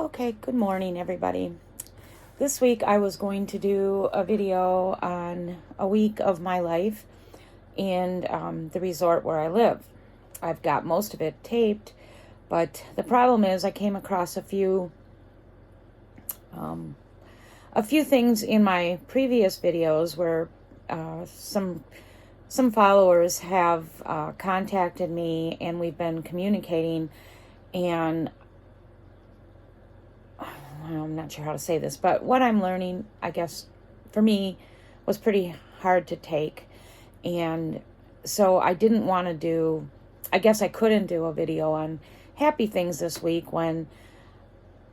Okay, good morning, everybody. This week I was going to do a video on a week of my life in the resort where I live. I've got most of it taped, but the problem is I came across a few things in my previous videos where some followers have contacted me and we've been communicating, and I'm not sure how to say this, but what I'm learning, I guess, for me, was pretty hard to take. And so I didn't want to I guess I couldn't do a video on happy things this week when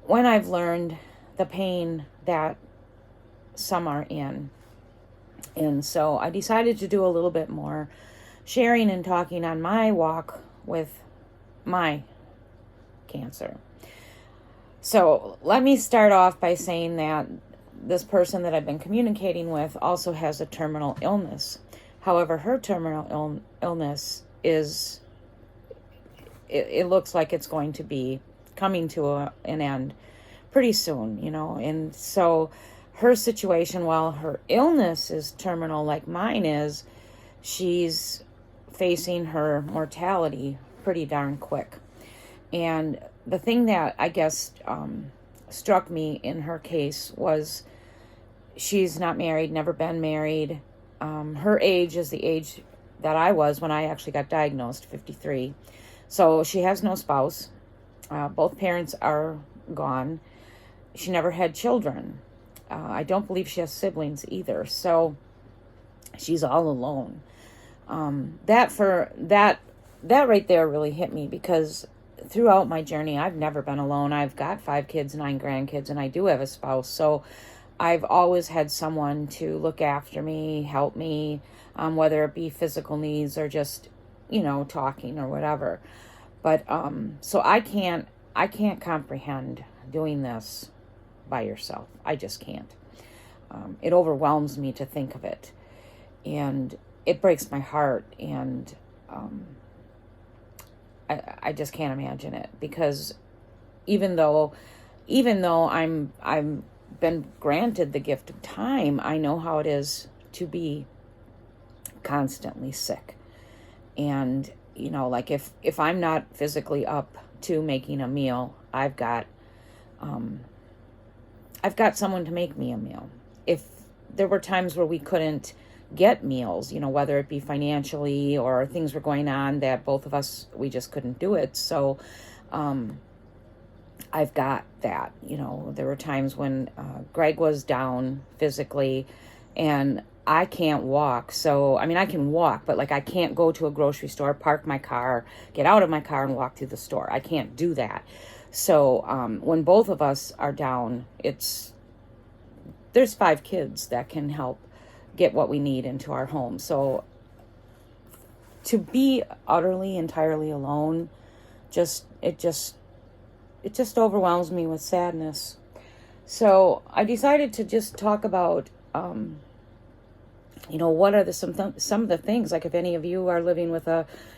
I've learned the pain that some are in. And so I decided to do a little bit more sharing and talking on my walk with my cancer. So let me start off by saying that this person that I've been communicating with also has a terminal illness. However, her terminal illness is, it looks like it's going to be coming to an end pretty soon, and so her situation, while her illness is terminal like mine is, she's facing her mortality pretty darn quick. And the thing that I guess struck me in her case was she's not married, never been married. Her age is the age that I was when I actually got diagnosed, 53. So she has no spouse. Both parents are gone. She never had children. I don't believe she has siblings either. So she's all alone. That right there really hit me, because throughout my journey, I've never been alone. I've got 5 kids, 9 grandkids, and I do have a spouse. So I've always had someone to look after me, help me, whether it be physical needs or just, talking or whatever. But so I can't comprehend doing this by yourself. I just can't. It overwhelms me to think of it, and it breaks my heart, and I just can't imagine it, because even though I'm been granted the gift of time, I know how it is to be constantly sick. And like if I'm not physically up to making a meal, I've got someone to make me a meal. If there were times where we couldn't get meals, whether it be financially or things were going on that both of us, we just couldn't do it. So I've got that. There were times when Greg was down physically and I can't walk. So, I can walk, but I can't go to a grocery store, park my car, get out of my car and walk through the store. I can't do that. So when both of us are down, there's 5 kids that can help get what we need into our home. So to be utterly, entirely alone, it just overwhelms me with sadness. So I decided to just talk about, what are some of the things, like if any of you are living with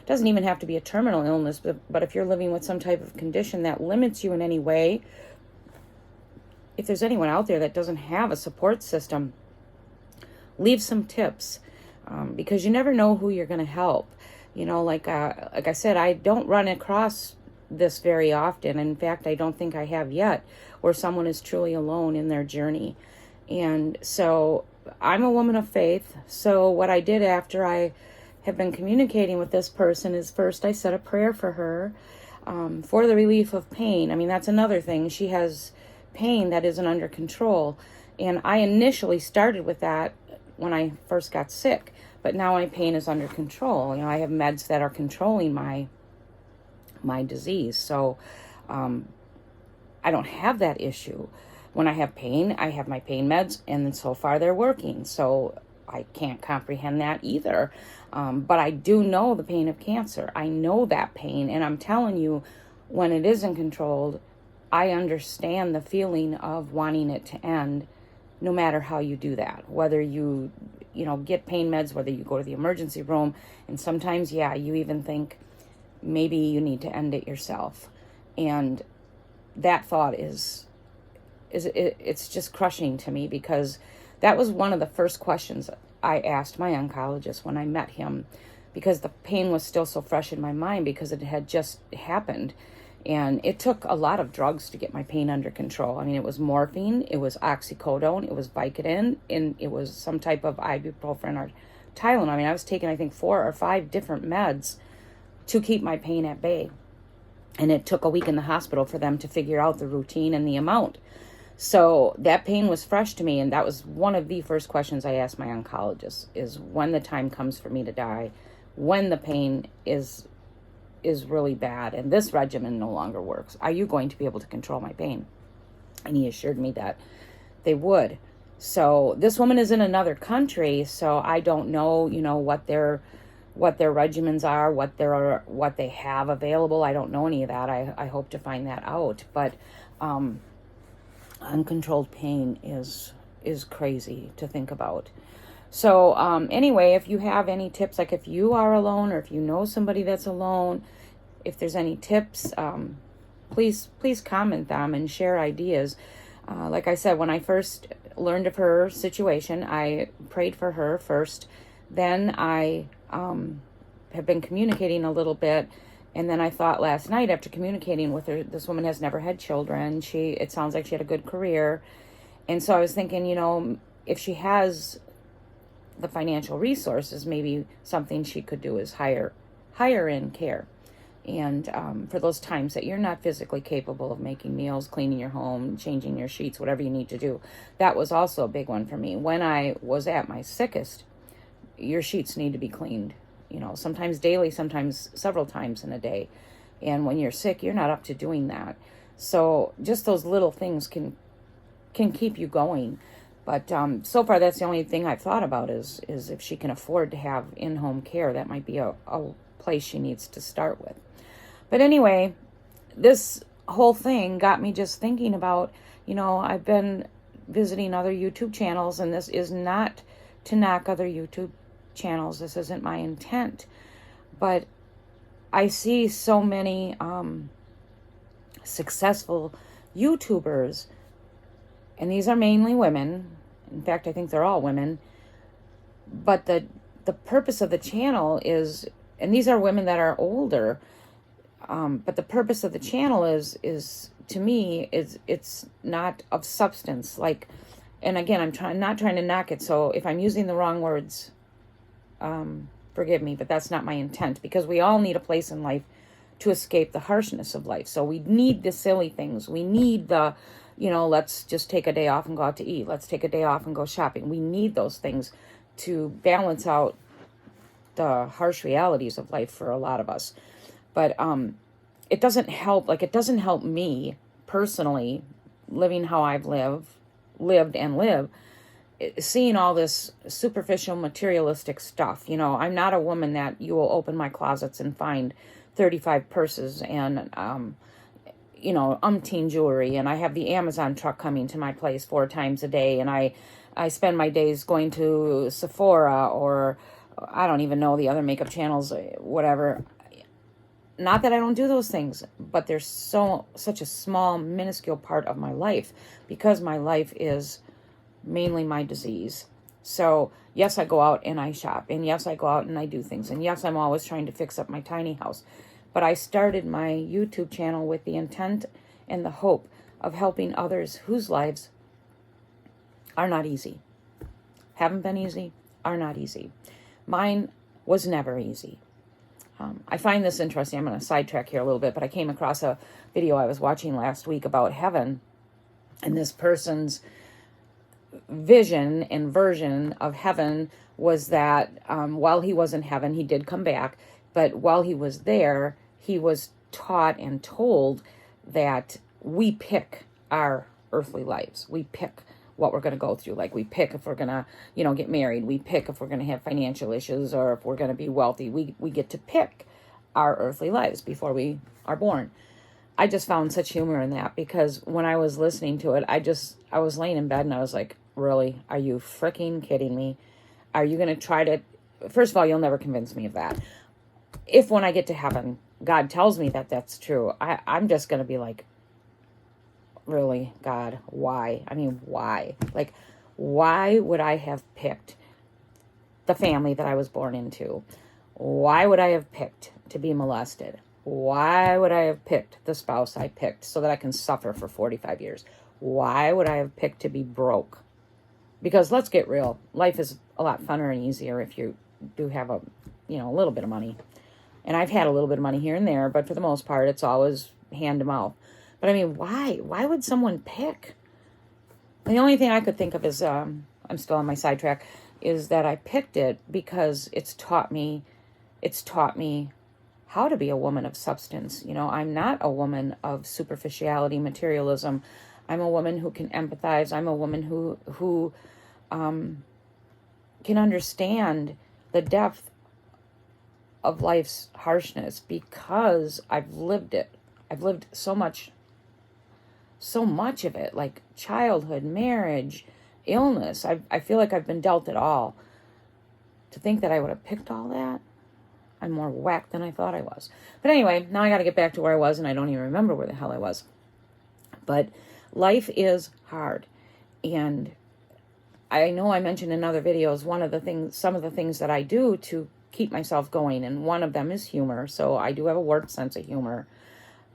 doesn't even have to be a terminal illness, but if you're living with some type of condition that limits you in any way, if there's anyone out there that doesn't have a support system, leave some tips, because you never know who you're going to help. Like I said, I don't run across this very often. In fact, I don't think I have yet, where someone is truly alone in their journey. And so I'm a woman of faith. So what I did after I have been communicating with this person is, first I said a prayer for her, for the relief of pain. That's another thing. She has pain that isn't under control. And I initially started with that when I first got sick, but now my pain is under control. I have meds that are controlling my disease. So I don't have that issue. When I have pain, I have my pain meds, and so far they're working. So I can't comprehend that either. But I do know the pain of cancer. I know that pain, and I'm telling you, when it isn't controlled, I understand the feeling of wanting it to end, no matter how you do that. Whether you get pain meds, whether you go to the emergency room, and sometimes, you even think maybe you need to end it yourself. And that thought it's just crushing to me, because that was one of the first questions I asked my oncologist when I met him, because the pain was still so fresh in my mind because it had just happened. And it took a lot of drugs to get my pain under control. I mean, it was morphine, it was oxycodone, it was Vicodin, and it was some type of ibuprofen or Tylenol. I mean, I was taking, I think, 4 or 5 different meds to keep my pain at bay. And it took a week in the hospital for them to figure out the routine and the amount. So that pain was fresh to me, and that was one of the first questions I asked my oncologist, is when the time comes for me to die, when the pain is really bad and this regimen no longer works, are you going to be able to control my pain? And he assured me that they would. So this woman is in another country, so I don't know, what their regimens are, what they have available. I don't know any of that. I hope to find that out. But uncontrolled pain is crazy to think about. So anyway, if you have any tips, like if you are alone or if you know somebody that's alone, if there's any tips, please comment them and share ideas. Like I said, when I first learned of her situation, I prayed for her first. Then I have been communicating a little bit. And then I thought last night, after communicating with her, this woman has never had children. It sounds like she had a good career. And so I was thinking, if she has the financial resources, maybe something she could do is hire in care. And for those times that you're not physically capable of making meals, cleaning your home, changing your sheets, whatever you need to do. That was also a big one for me. When I was at my sickest, your sheets need to be cleaned, sometimes daily, sometimes several times in a day. And when you're sick, you're not up to doing that. So just those little things can keep you going. But so far, that's the only thing I've thought about is if she can afford to have in-home care, that might be a place she needs to start with. But anyway, this whole thing got me just thinking about, I've been visiting other YouTube channels, and this is not to knock other YouTube channels. This isn't my intent. But I see so many successful YouTubers, and these are mainly women. In fact, I think they're all women. But the purpose of the channel is, and these are women that are older, but the purpose of the channel is to me, it's not of substance. Like, and again, I'm not trying to knock it. So if I'm using the wrong words, forgive me, but that's not my intent, because we all need a place in life to escape the harshness of life. So we need the silly things. We need the, let's just take a day off and go out to eat. Let's take a day off and go shopping. We need those things to balance out the harsh realities of life for a lot of us. But it doesn't help. Like, it doesn't help me personally living how I've lived and live, seeing all this superficial materialistic stuff. I'm not a woman that you will open my closets and find 35 purses and umpteen jewelry, and I have the Amazon truck coming to my place 4 times a day, and I spend my days going to Sephora, or I don't even know the other makeup channels, whatever. Not that I don't do those things, but they're such a small, minuscule part of my life, because my life is mainly my disease. So yes, I go out and I shop, and yes, I go out and I do things, and yes, I'm always trying to fix up my tiny house. But I started my YouTube channel with the intent and the hope of helping others whose lives are not easy, haven't been easy, are not easy. Mine was never easy. I find this interesting. I'm going to sidetrack here a little bit, but I came across a video I was watching last week about heaven, and this person's vision and version of heaven was that while he was in heaven, he did come back, but while he was there, he was taught and told that we pick our earthly lives. We pick what we're going to go through. Like, we pick if we're going to, get married. We pick if we're going to have financial issues, or if we're going to be wealthy. We get to pick our earthly lives before we are born. I just found such humor in that, because when I was listening to it, I was laying in bed and I was like, really? Are you freaking kidding me? Are you going to try to, first of all, you'll never convince me of that. If when I get to heaven, God tells me that that's true, I'm just going to be like, really, God, why? I mean, why? Like, why would I have picked the family that I was born into? Why would I have picked to be molested? Why would I have picked the spouse I picked so that I can suffer for 45 years? Why would I have picked to be broke? Because let's get real, life is a lot funner and easier if you do have a little bit of money. And I've had a little bit of money here and there, but for the most part, it's always hand to mouth. But I mean, why? Why would someone pick? The only thing I could think of is, I'm still on my sidetrack, is that I picked it because it's taught me how to be a woman of substance. I'm not a woman of superficiality, materialism. I'm a woman who can empathize. I'm a woman who can understand the depth of life's harshness because I've lived it. I've lived so much of it, like childhood, marriage, illness. I feel like I've been dealt it all. To think that I would have picked all that, I'm more whacked than I thought I was. But anyway, now I got to get back to where I was, and I don't even remember where the hell I was. But life is hard, and I know I mentioned in other videos some of the things that I do to keep myself going, and one of them is humor. So I do have a warped sense of humor.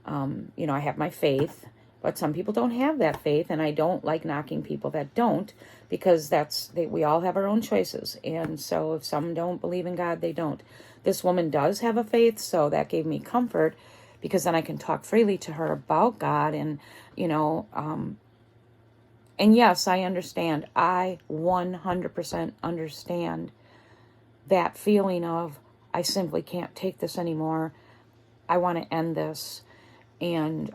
I have my faith, but some people don't have that faith, and I don't like knocking people that don't, because we all have our own choices. And so if some don't believe in God, they don't. This woman does have a faith, so that gave me comfort, because then I can talk freely to her about God. And and yes, I understand. I 100% understand that feeling of, I simply can't take this anymore. I want to end this. And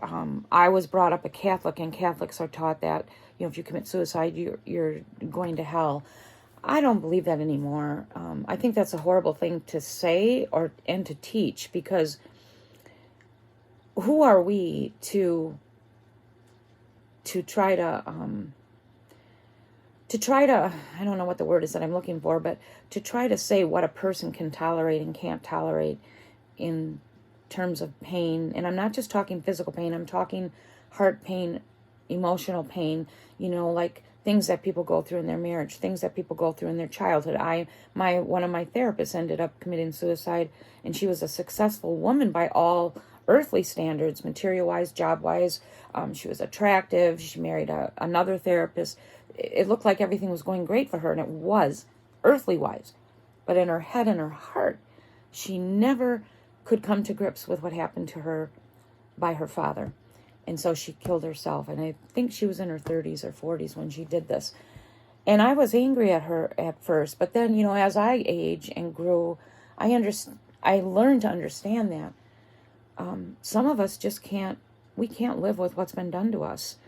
I was brought up a Catholic, and Catholics are taught that, if you commit suicide, you're going to hell. I don't believe that anymore. I think that's a horrible thing to say and to teach, because who are we to try to I don't know what the word is that I'm looking for, but to try to say what a person can tolerate and can't tolerate in terms of pain. And I'm not just talking physical pain, I'm talking heart pain, emotional pain, like things that people go through in their marriage, things that people go through in their childhood. One of my therapists ended up committing suicide, and she was a successful woman by all earthly standards, material-wise, job-wise. She was attractive. She married another therapist. It looked like everything was going great for her, and it was, earthly-wise. But in her head and her heart, she never could come to grips with what happened to her by her father. And so she killed herself. And I think she was in her 30s or 40s when she did this. And I was angry at her at first. But then, as I age and grew, I learned to understand that some of us just can't live with what's been done to us.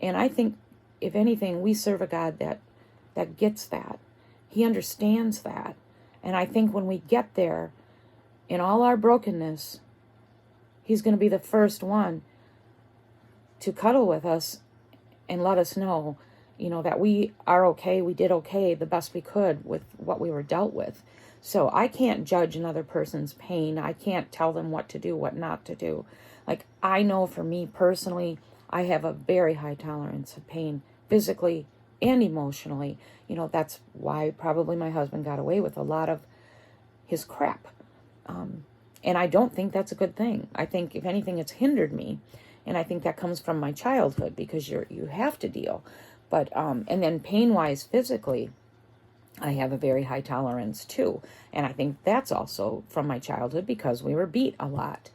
And I think, if anything, we serve a God that gets that. He understands that. And I think when we get there, in all our brokenness, he's going to be the first one to cuddle with us and let us know, that we are okay, we did okay, the best we could with what we were dealt with. So I can't judge another person's pain. I can't tell them what to do, what not to do. Like, I know for me personally, I have a very high tolerance of pain, physically and emotionally. That's why probably my husband got away with a lot of his crap. And I don't think that's a good thing. I think, if anything, it's hindered me. And I think that comes from my childhood, because you have to deal. But, and then pain-wise, physically, I have a very high tolerance too. And I think that's also from my childhood, because we were beat a lot.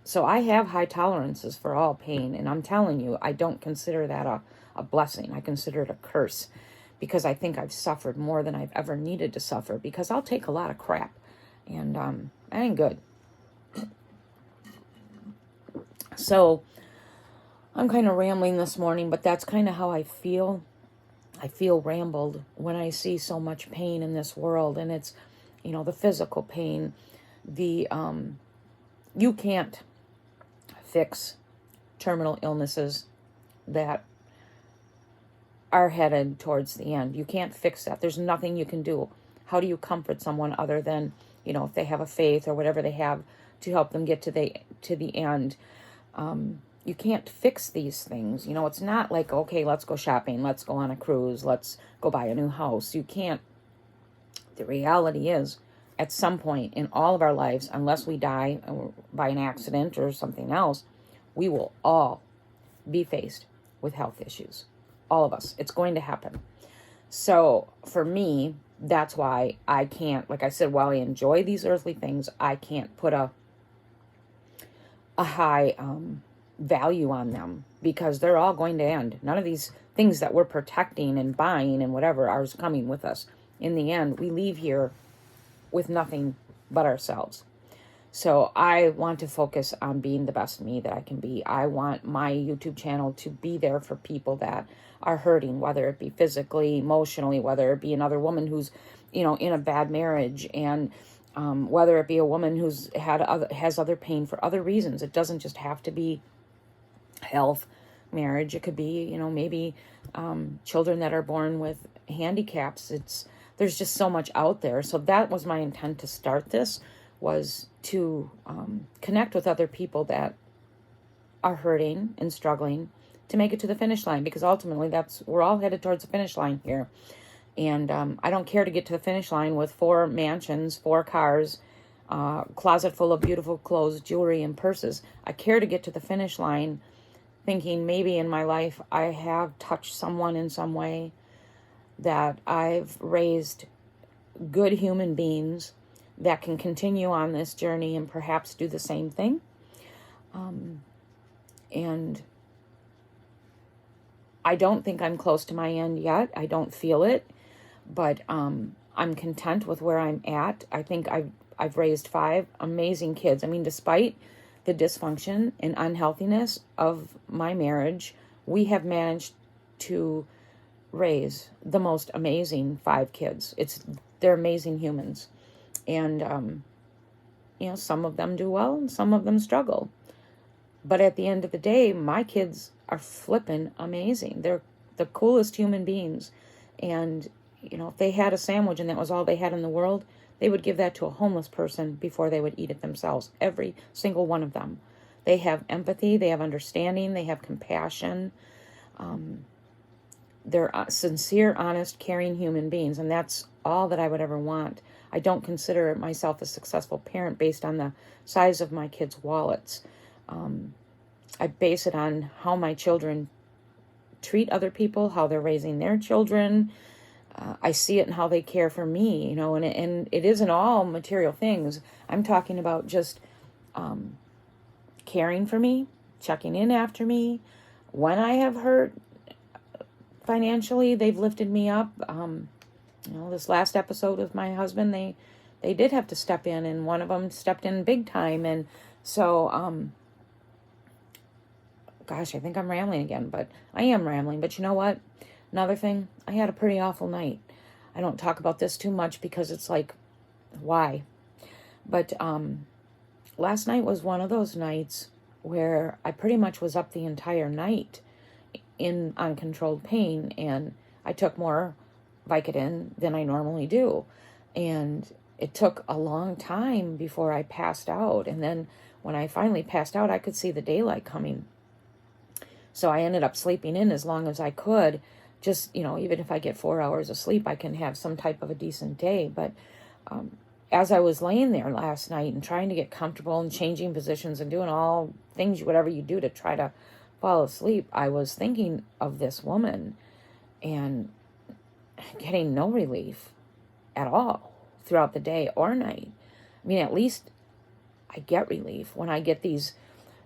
So I have high tolerances for all pain. And I'm telling you, I don't consider that a blessing. I consider it a curse, because I think I've suffered more than I've ever needed to suffer, because I'll take a lot of crap. And that ain't good. So I'm kind of rambling this morning, but that's kind of how I feel. I feel rambled when I see so much pain in this world. And it's, the physical pain, you can't fix terminal illnesses that are headed towards the end. You can't fix that. There's nothing you can do. How do you comfort someone other than, if they have a faith or whatever they have to help them get to the end? you can't fix these things. You know, it's not like, okay, let's go shopping, let's go on a cruise, let's go buy a new house. You can't. The reality is, at some point in all of our lives, unless we die by an accident or something else, we will all be faced with health issues. All of us. It's going to happen. So for me, that's why I can't, like I said, while I enjoy these earthly things, I can't put a high value on them, because they're all going to end. None of these things that we're protecting and buying and whatever are coming with us. In the end, we leave here with nothing but ourselves. So I want to focus on being the best me that I can be. I want my YouTube channel to be there for people that are hurting, whether it be physically, emotionally, whether it be another woman who's, you know, in a bad marriage, and whether it be a woman who's has other pain for other reasons. It doesn't just have to be health, marriage. It could be, you know, maybe children that are born with handicaps. There's just so much out there. So that was my intent to start this, was to connect with other people that are hurting and struggling to make it to the finish line, because ultimately we're all headed towards the finish line here. And I don't care to get to the finish line with 4 mansions, 4 cars, closet full of beautiful clothes, jewelry, and purses. I care to get to the finish line thinking maybe in my life I have touched someone in some way, that I've raised good human beings that can continue on this journey and perhaps do the same thing. And I don't think I'm close to my end yet. I don't feel it, but I'm content with where I'm at. I think I've raised 5 amazing kids. I mean, despite the dysfunction and unhealthiness of my marriage, we have managed to raise the most amazing 5 kids. They're amazing humans. And, you know, some of them do well and some of them struggle. But at the end of the day, my kids are flippin' amazing. They're the coolest human beings. And, you know, if they had a sandwich and that was all they had in the world, they would give that to a homeless person before they would eat it themselves. Every single one of them. They have empathy, they have understanding, they have compassion. They're sincere, honest, caring human beings. And that's all that I would ever want. I don't consider myself a successful parent based on the size of my kids' wallets. I base it on how my children treat other people, how they're raising their children. I see it in how they care for me, you know, and it isn't all material things. I'm talking about just caring for me, checking in after me. When I have hurt financially, they've lifted me up. You know, this last episode with my husband, they did have to step in, and one of them stepped in big time. And so, gosh, I think I'm rambling again, but I am rambling. But you know what? Another thing, I had a pretty awful night. I don't talk about this too much because it's like, why? But last night was one of those nights where I pretty much was up the entire night in uncontrolled pain, and I took more Vicodin than I normally do. And it took a long time before I passed out. And then when I finally passed out, I could see the daylight coming. So I ended up sleeping in as long as I could. Just, you know, even if I get 4 hours of sleep, I can have some type of a decent day. But as I was laying there last night and trying to get comfortable and changing positions and doing all things, whatever you do to try to fall asleep, I was thinking of this woman and getting no relief at all throughout the day or night. I mean, at least I get relief when I get these.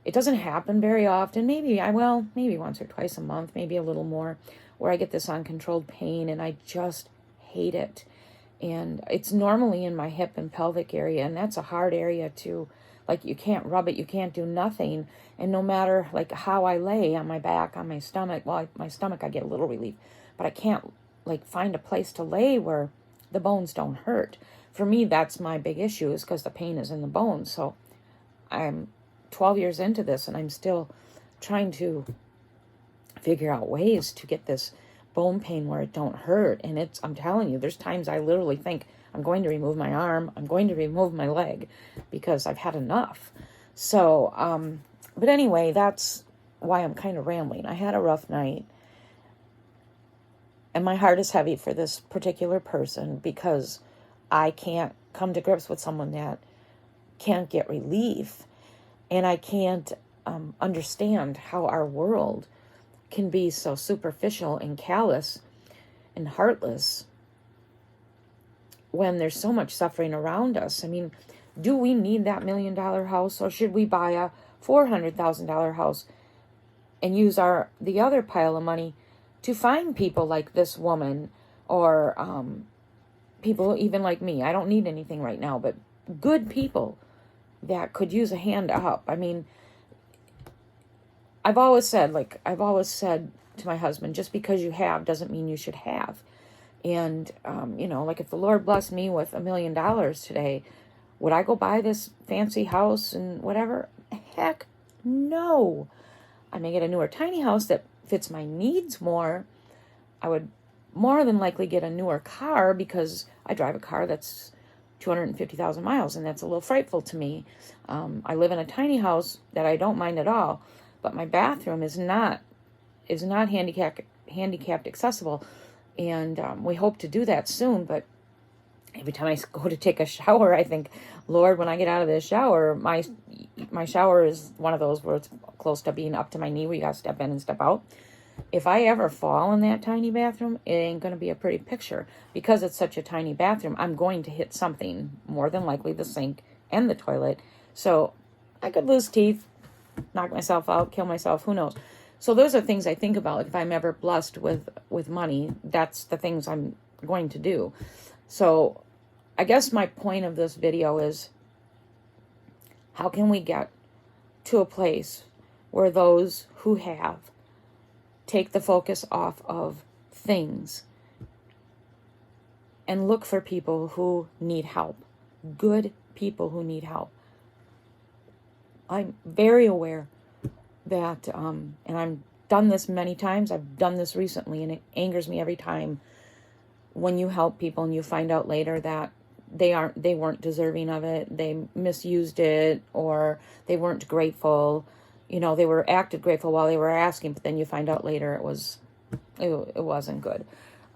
It doesn't happen very often. Maybe once or twice a month, maybe a little more, where I get this uncontrolled pain and I just hate it. And it's normally in my hip and pelvic area, and that's a hard area to, like, you can't rub it, you can't do nothing. And no matter like how I lay on my back, on my stomach, my stomach I get a little relief, but I can't like find a place to lay where the bones don't hurt. For me, that's my big issue, is because the pain is in the bones. So I'm 12 years into this and I'm still trying to figure out ways to get this bone pain where it don't hurt. And I'm telling you, there's times I literally think I'm going to remove my arm, I'm going to remove my leg, because I've had enough. So, but anyway, that's why I'm kind of rambling. I had a rough night, and my heart is heavy for this particular person because I can't come to grips with someone that can't get relief, and I can't understand how our world can be so superficial and callous and heartless when there's so much suffering around us. I mean, do we need that $1 million house, or should we buy a $400,000 house and use the other pile of money to find people like this woman, or people even like me? I don't need anything right now, but good people that could use a hand up. I mean, I've always said to my husband, just because you have doesn't mean you should have. And, like if the Lord blessed me with $1 million today, would I go buy this fancy house and whatever? Heck no. I may get a newer tiny house that fits my needs more. I would more than likely get a newer car because I drive a car that's 250,000 miles, and that's a little frightful to me. I live in a tiny house that I don't mind at all, but my bathroom is not handicapped accessible, and we hope to do that soon. But every time I go to take a shower, I think, Lord, when I get out of this shower, my shower is one of those where it's close to being up to my knee, where you got to step in and step out. If I ever fall in that tiny bathroom, it ain't going to be a pretty picture. Because it's such a tiny bathroom, I'm going to hit something, more than likely the sink and the toilet. So I could lose teeth, knock myself out, kill myself, who knows. So those are things I think about. If I'm ever blessed with money, that's the things I'm going to do. So I guess my point of this video is, how can we get to a place where those who have take the focus off of things and look for people who need help, good people who need help? I'm very aware that, and I've done this many times, I've done this recently, and it angers me every time when you help people and you find out later that they weren't deserving of it, they misused it, or they weren't grateful. They were acted grateful while they were asking, but then you find out later it wasn't good.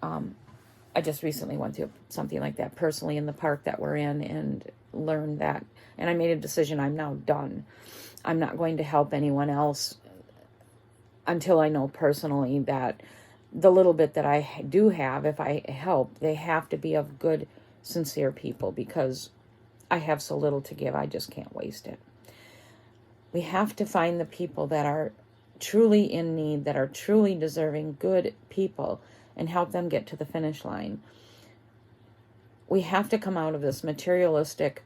I just recently went through something like that personally in the park that we're in, and learned that, and I made a decision. I'm now done. I'm not going to help anyone else until I know personally that the little bit that I do have, if I help, they have to be of good, sincere people, because I have so little to give, I just can't waste it. We have to find the people that are truly in need, that are truly deserving, good people, and help them get to the finish line. We have to come out of this materialistic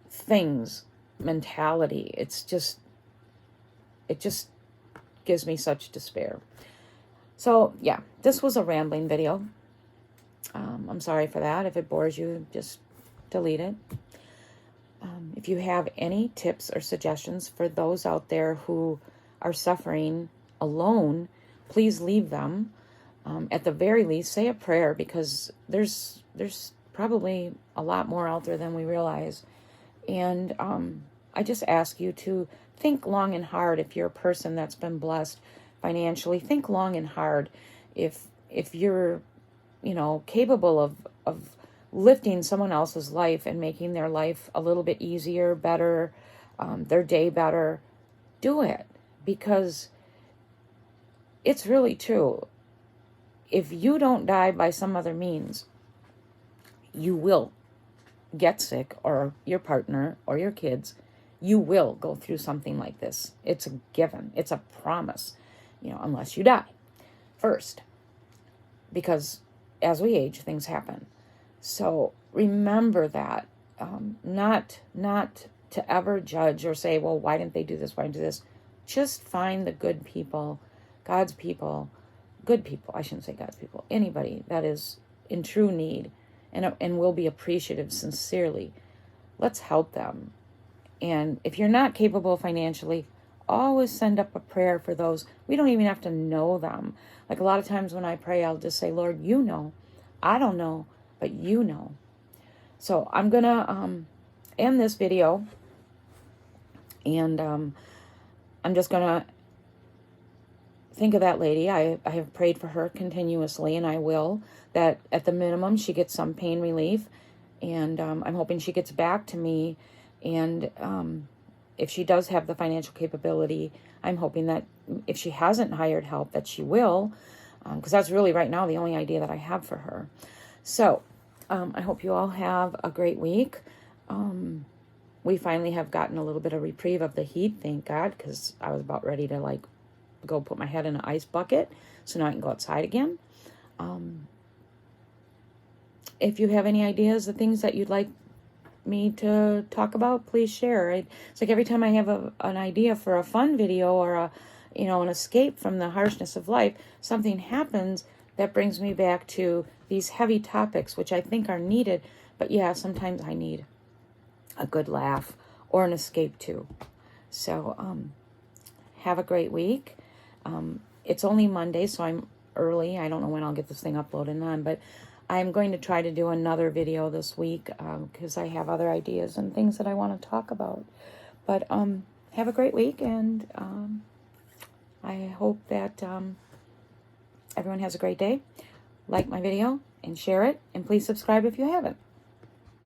things mentality. It just gives me such despair. So yeah, this was a rambling video. I'm sorry for that. If it bores you, just delete it. If you have any tips or suggestions for those out there who are suffering alone, please leave them. At the very least, say a prayer, because there's probably a lot more out there than we realize. And I just ask you to think long and hard. If you're a person that's been blessed financially, think long and hard. If you're, capable of lifting someone else's life and making their life a little bit easier, better, their day better, do it. Because it's really true. If you don't die by some other means, you will get sick, or your partner or your kids, you will go through something like this. It's a given. It's a promise, unless you die first. Because as we age, things happen. So remember that, not to ever judge or say, well, why didn't they do this? Why didn't they do this? Just find the good people, God's people, good people. I shouldn't say God's people. Anybody that is in true need and will be appreciative sincerely. Let's help them. And if you're not capable financially, always send up a prayer for those. We don't even have to know them. Like a lot of times when I pray, I'll just say, Lord, you know. I don't know, but you know. So I'm going to end this video. And I'm just going to think of that lady. I have prayed for her continuously, and I will, that at the minimum she gets some pain relief. And I'm hoping she gets back to me. And if she does have the financial capability, I'm hoping that if she hasn't hired help, that she will, because that's really right now the only idea that I have for her. So I hope you all have a great week. We finally have gotten a little bit of reprieve of the heat, thank God, because I was about ready to like go put my head in an ice bucket. So now I can go outside again. If you have any ideas of things that you'd like me to talk about, please share. It's like every time I have an idea for a fun video or an escape from the harshness of life, something happens that brings me back to these heavy topics, which I think are needed. But yeah, sometimes I need a good laugh or an escape too. So have a great week. It's only Monday, so I'm early. I don't know when I'll get this thing uploaded on, but I'm going to try to do another video this week because I have other ideas and things that I want to talk about. But have a great week, and I hope that everyone has a great day. Like my video and share it, and please subscribe if you haven't.